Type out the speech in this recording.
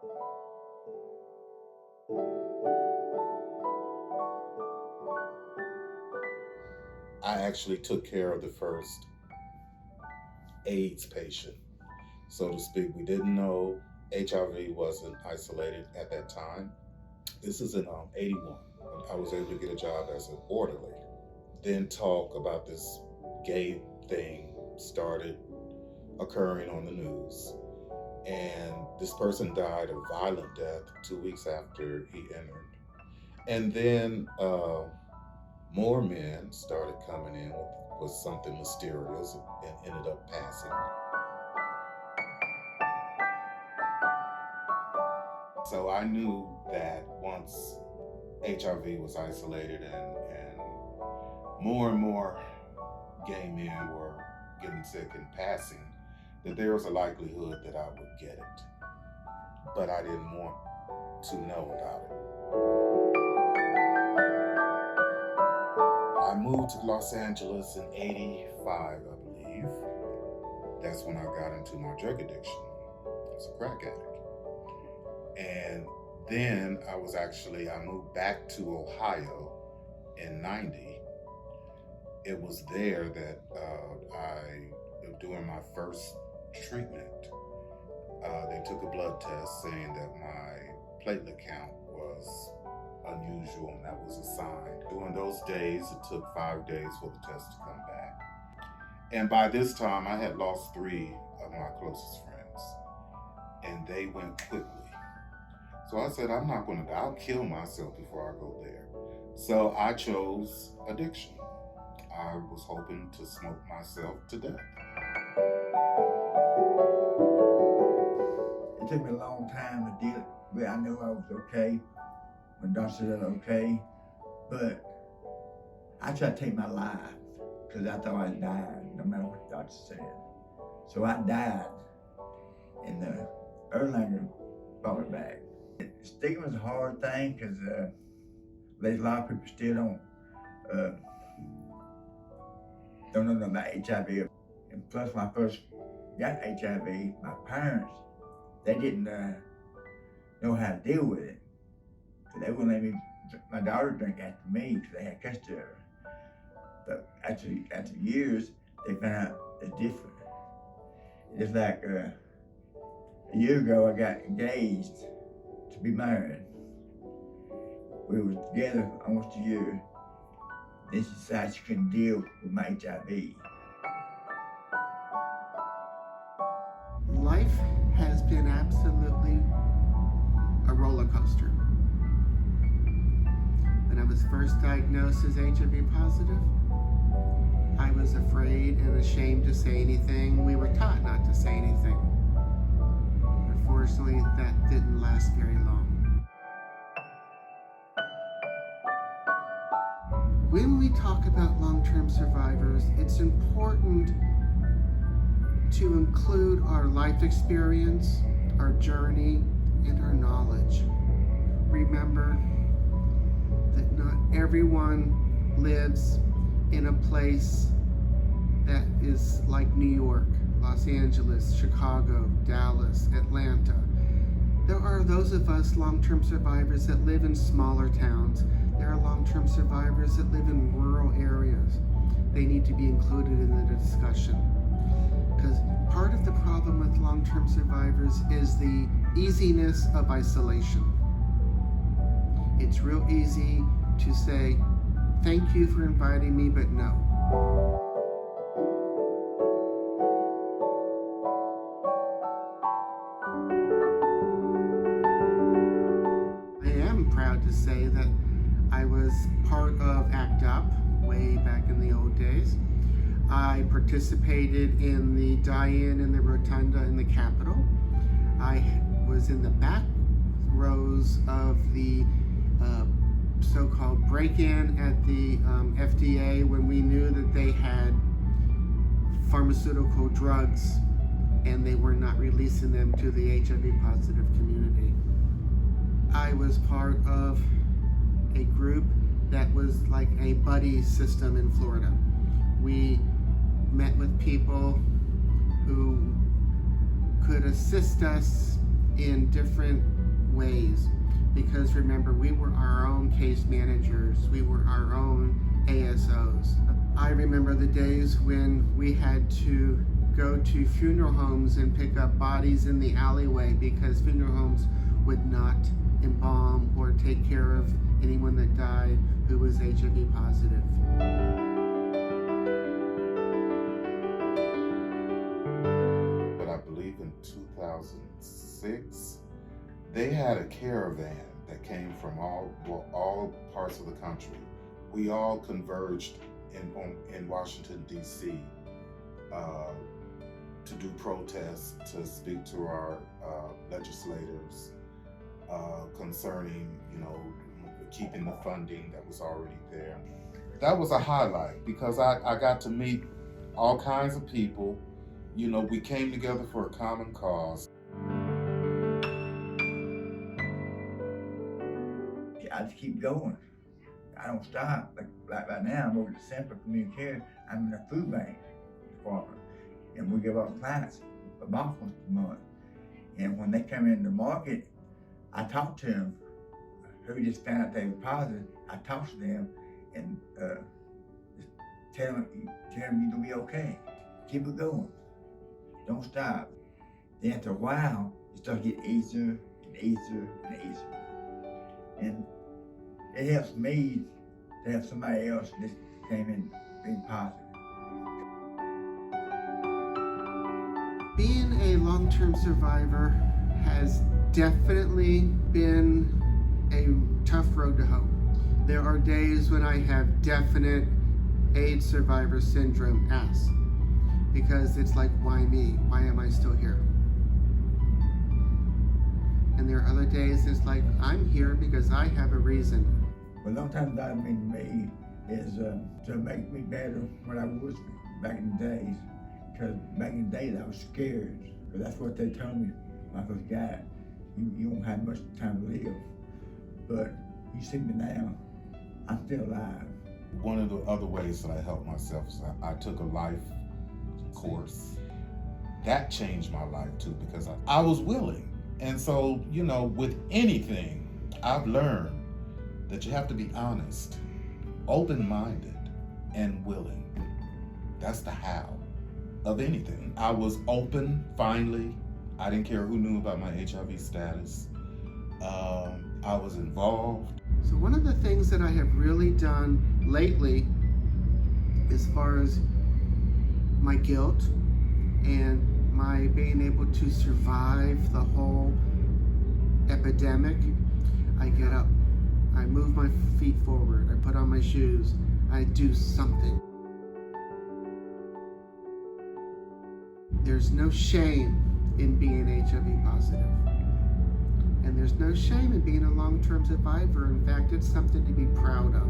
I actually took care of the first AIDS patient, so to speak. We didn't know HIV wasn't isolated at that time. This is in 81. I was able to get a job as an orderly. Then talk about this gay thing started occurring on the news. And this person died a violent death 2 weeks after he entered. And then more men started coming in with something mysterious and ended up passing. So I knew that once HIV was isolated and more and more gay men were getting sick and passing, that there was a likelihood that I would get it. But I didn't want to know about it. I moved to Los Angeles in 85, I believe. That's when I got into my drug addiction as a crack addict. And then I moved back to Ohio in 90. It was there that during my first treatment, they took a blood test saying that my platelet count was unusual, and that was a sign. During those days, it took 5 days for the test to come back. And by this time, I had lost 3 of my closest friends, and they went quickly. So I said, I'm not going to die. I'll kill myself before I go there. So I chose addiction. I was hoping to smoke myself to death. It took me a long time to deal with it. I knew I was okay when doctor said okay, but I tried to take my life because I thought I died, no matter what the doctor said. So I died, and Erlanger brought me back. Stigma's a hard thing because there's a lot of people still don't know nothing about HIV. And plus, when I first got HIV, my parents, they didn't know how to deal with it. So they wouldn't let my daughter drink after me because they had custody of her. But after years, they found out it's different. It's like a year ago, I got engaged to be married. We were together almost a year. Then she decided she couldn't deal with my HIV. Life has been absolutely a roller coaster. When I was first diagnosed as HIV positive, I was afraid and ashamed to say anything. We were taught not to say anything. Unfortunately, that didn't last very long. When we talk about long-term survivors, it's important to include our life experience, our journey, and our knowledge. Remember that not everyone lives in a place that is like New York, Los Angeles, Chicago, Dallas, Atlanta. There are those of us long-term survivors that live in smaller towns. There are long-term survivors that live in rural areas. They need to be included in the discussion. Because part of the problem with long-term survivors is the easiness of isolation. It's real easy to say, thank you for inviting me, but no. I am proud to say that I was part of ACT UP way back in the old days. I participated in the die-in in the rotunda in the Capitol. I was in the back rows of the so-called break-in at the FDA when we knew that they had pharmaceutical drugs and they were not releasing them to the HIV positive community. I was part of a group that was like a buddy system in Florida. We met with people who could assist us in different ways, because remember, we were our own case managers, we were our own ASOs. I remember the days when we had to go to funeral homes and pick up bodies in the alleyway because funeral homes would not embalm or take care of anyone that died who was HIV positive. But I believe in 2006, they had a caravan that came from all parts of the country. We all converged in Washington, D.C. To do protests, to speak to our legislators concerning, keeping the funding that was already there. That was a highlight because I got to meet all kinds of people. We came together for a common cause. I just keep going. I don't stop. Like right now, I'm over at the Center for Community Care. I'm in the food bank department, and we give our clients a box once a month. And when they come in the market, I talk to them. Who just found out they were positive, I talk to them and just tell them you're gonna be okay. Keep it going. Don't stop. Then after a while, it starts to get easier and easier and easier. And it helps me to have somebody else that came in being positive. Being a long-term survivor has definitely been a tough road to hoe. There are days when I have definite AIDS survivor syndrome-esque, because it's like, why me? Why am I still here? And there are other days it's like, I'm here because I have a reason. But a long time that mean to me is to make me better when I was back in the days. Because back in the days I was scared. But that's what they told me when I first got it. You don't have much time to live. But you see me now, I'm still alive. One of the other ways that I helped myself is I took a life course. That changed my life too, because I was willing. And so, with anything, I've learned that you have to be honest, open-minded, and willing. That's the how of anything. I was open, finally. I didn't care who knew about my HIV status. I was involved. So one of the things that I have really done lately, as far as my guilt and my being able to survive the whole epidemic, I get up, I move my feet forward, I put on my shoes, I do something. There's no shame in being HIV positive. And there's no shame in being a long-term survivor. In fact, it's something to be proud of.